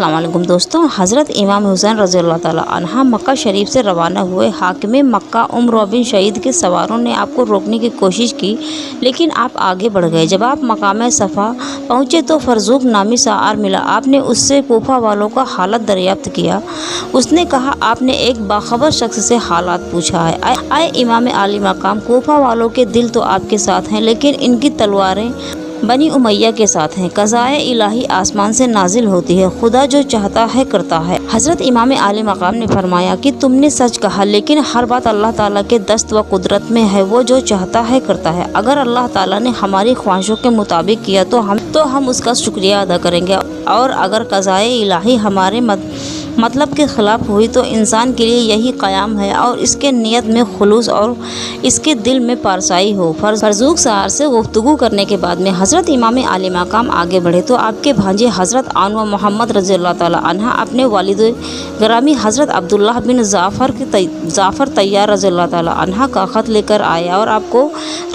अस्सलाम वालेकुम दोस्तों। हज़रत इमाम हुसैन रज़ी अल्लाह ताला अन्हा मक्का शरीफ से रवाना हुए। हाकिम मक्का उम्र बिन शहीद के सवारों ने आपको रोकने की कोशिश की, लेकिन आप आगे बढ़ गए। जब आप मकाम सफ़ा पहुँचे तो फरजूक नामी सआर मिला। आपने उससे कोफा वालों का हालत दरियाफ्त किया। उसने कहा, आपने एक बाखबर शख्स से हालात पूछा है। आए इमाम आली मकाम, कोफा वालों के दिल तो आपके साथ हैं, लेकिन इनकी तलवारें बनी उमैया के साथ हैं। कज़ाए इलाही आसमान से नाजिल होती है, खुदा जो चाहता है करता है। हज़रत इमाम आली मकाम ने फरमाया कि तुमने सच कहा, लेकिन हर बात अल्लाह ताला के दस्त व कुदरत में है। वो जो चाहता है करता है। अगर अल्लाह ताला ने हमारी ख्वाहिशों के मुताबिक किया तो हम उसका शुक्रिया अदा करेंगे, और अगर कज़ाए इलाही हमारे मतलब के ख़िलाफ़ हुई तो इंसान के लिए यही क़याम है और इसके नियत में खुलूस और इसके दिल में पारसाई हो। फरजूक सहार से गुफ्तगू करने के बाद में हज़रत इमाम आली मकाम आगे बढ़े तो आपके भांजे हज़रत आनवा मोहम्मद रज़ी अल्लाह ताला अन्हा अपने वालिद ग्रामी हज़रत अब्दुल्लाह बिन जाफ़र तैयार रज़ी अल्लाह ताला अन्हा का ख़त लेकर आए और आपको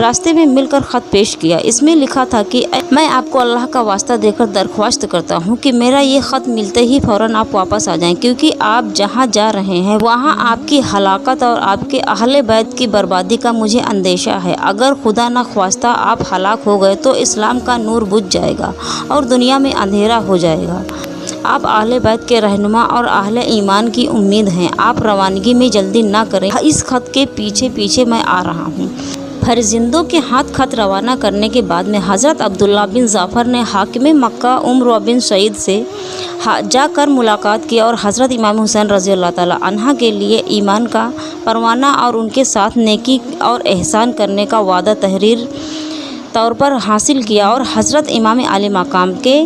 रास्ते में मिलकर ख़त पेश किया। इसमें लिखा था कि मैं आपको अल्लाह का वास्ता देकर दरख्वास्त करता हूँ कि मेरा ये ख़त मिलते ही फ़ौरन आप वापस आ जाएं, क्योंकि आप जहाँ जा रहे हैं वहाँ आपकी हलाकत और आपके अहले बैत की बर्बादी का मुझे अंदेशा है। अगर खुदा न ख्वास्ता आप हलाक हो गए तो इस्लाम का नूर बुझ जाएगा और दुनिया में अंधेरा हो जाएगा। आप अहले बैत के रहनुमा और अहले ईमान की उम्मीद हैं। आप रवानगी में जल्दी ना करें। इस खत के पीछे पीछे मैं आ रहा हूँ। फरिंदों के हाथ खत रवाना करने के बाद में हज़रत अब्दुल्लाह बिन जाफ़र ने हाकिम मक्का उम्र बिन शहीद से जाकर मुलाकात की और हज़रत इमाम हुसैन रज़ी अल्लाह ताला अन्हा के लिए ईमान का परवाना और उनके साथ नेकी और एहसान करने का वादा तहरीर तौर पर हासिल किया, और हज़रत इमाम आली मकाम के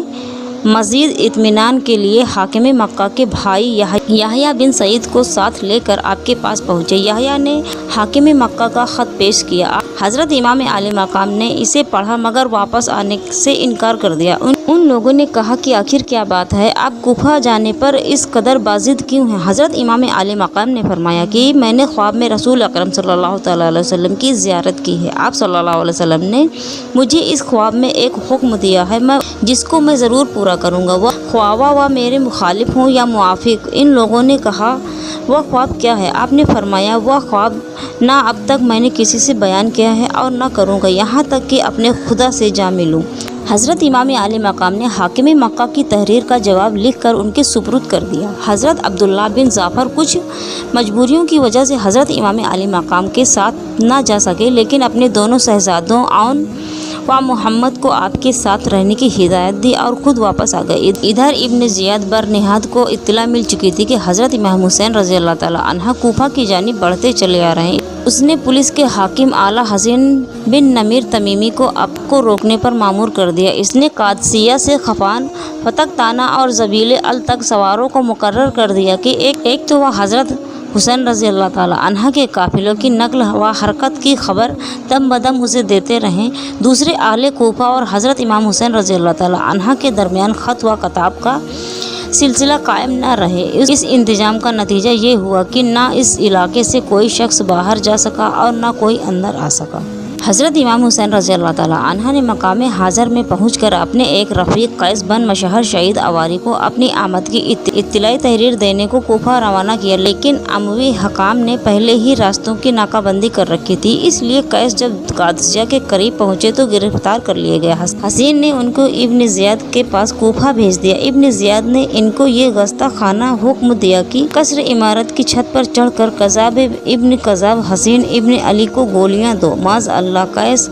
मज़ीद इत्मीनान के लिए हाकिम मक्का के भाई याहया बिन सईद को साथ लेकर आपके पास पहुँचे। याहया ने हाकिम मक्का का ख़त पेश किया। हज़रत इमाम आली मकाम ने इसे पढ़ा मगर वापस आने से इनकार कर दिया। उन लोगों ने कहा कि आखिर क्या बात है, आप कुफा जाने पर इस कदर बाजिद क्यों हैं? हज़रत इमाम आली मकाम ने फरमाया कि मैंने ख्वाब में रसूल अकरम सल्लल्लाहु तआला अलैहि वसल्लम की ज़ियारत की है। आप सल्लल्लाहु अलैहि वसल्लम ने मुझे इस ख्वाब में एक हुक्म दिया है, जिसको मैं ज़रूर पूरा करूँगा, वह ख्वाबा व मेरे मुखालिफ हों या मुआफिक। इन लोगों ने कहा, वह ख्वाब क्या है? आपने फरमाया, वह ख्वाब ना अब तक मैंने किसी से बयान किया है और ना करूँगा, यहाँ तक कि अपने खुदा से जा मिलूँ। हज़रत इमाम आली मकाम ने हाकिम मक्का की तहरीर का जवाब लिखकर उनके सुपुर्द कर दिया। हज़रत अब्दुल्लाह बिन जाफ़र कुछ मजबूरियों की वजह से हज़रत इमाम आली मकाम के साथ ना जा सके, लेकिन अपने दोनों शहजादों आउन व मोहम्मद को आपके साथ रहने की हिदायत दी और ख़ुद वापस आ गए। इधर इब्न ज़ियाद बरनिहाद को इत्तला मिल चुकी थी कि हज़रत इमाम हुसैन रज़ी अल्लाह ताला अन्हा कूफा की जानिब बढ़ते चले आ रहे हैं। उसने पुलिस के हाकिम आला हसन बिन नमीर तमीमी को आपको रोकने पर मामूर कर दिया। इसने कादसिया से खफान, फतक ताना और ज़बीले अल तक सवारों को मुकर्रर कर दिया कि एक तो वह हज़रत हुसैन रज़ी अल्लाह ताला अन्हा के काफिलों की नकल व हरकत की खबर दम बदम उसे देते रहें, दूसरे आले कोफा और हज़रत इमाम हुसैन रज़ी अल्लाह ताला अन्हा के दरमियान ख़त व कताब का सिलसिला कायम न रहे। इस इंतज़ाम का नतीजा ये हुआ कि ना इस इलाके से कोई शख्स बाहर जा सका और ना कोई अंदर आ सका। हज़रत इमाम हुसैन रज़ी अल्लाह ताला अन्हा ने मकाम हाज़र में पहुंचकर अपने एक रफ़ीक कैस बन मशहर शहीद अवारी को अपनी आमद की इत्तलाई तहरीर देने को कोफा रवाना किया, लेकिन अमवी हकाम ने पहले ही रास्तों की नाकाबंदी कर रखी थी। इसलिए कैस जब कादसिया के करीब पहुँचे तो गिरफ्तार कर लिए गए। हसीन ने उनको इब्न ज़ियाद के पास कोफा भेज दिया। इब्न ज़ियाद ने इनको ये गस्ता खाना हुक्म दिया कि कसर इमारत की छत पर चढ़कर कज़ाब इब्न कज़ाब हसीन इब्न अली को गोलियाँ दो। माज़ अल्लाह कैस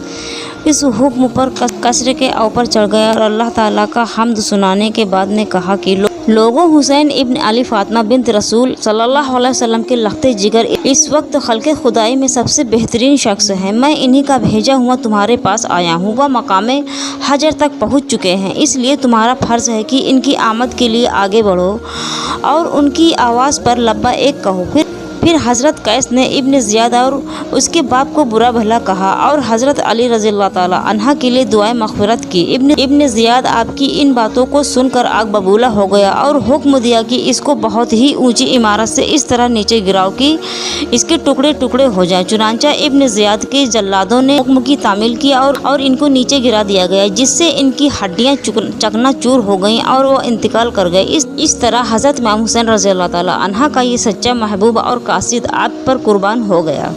इस हुक्म पर कसरे के ऊपर चढ़ गया और अल्लाह ताला का हम्द सुनाने के बाद ने कहा कि लोगों, हुसैन इब्न अली फातिमा बिन्त रसूल सल्लल्लाहु अलैहि वसल्लम के लख्ते जिगर इस वक्त खल्क़े खुदाई में सबसे बेहतरीन शख्स हैं। मैं इन्हीं का भेजा हुआ तुम्हारे पास आया हूँ। वह मकामे हजर तक पहुँच चुके हैं, इसलिए तुम्हारा फ़र्ज़ है कि इनकी आमद के लिए आगे बढ़ो और उनकी आवाज़ पर लब्बैक कहो। फिर हज़रत कैस ने इब्न ज़ियाद और उसके बाप को बुरा भला कहा और हज़रत अली रज़ी अल्लाह ताला अन्हा के लिए दुआए मग़फ़िरत की। इब्न ज़ियाद आपकी इन बातों को सुनकर आग बबूला हो गया और हुक्म दिया कि इसको बहुत ही ऊंची इमारत से इस तरह नीचे गिराओ कि इसके टुकड़े टुकड़े हो जाएं। चुनांचा इब्न ज़ियाद के जल्लादों ने हुक्म की तामील की और इनको नीचे गिरा दिया गया, जिससे इनकी हड्डियां चकनाचूर हो गईं और वो इंतकाल कर गए। इस तरह हज़रत इमाम हुसैन रज़ी अल्लाह ताला अन्हा का ये सच्चा महबूब और कासिद आप पर कुर्बान हो गया।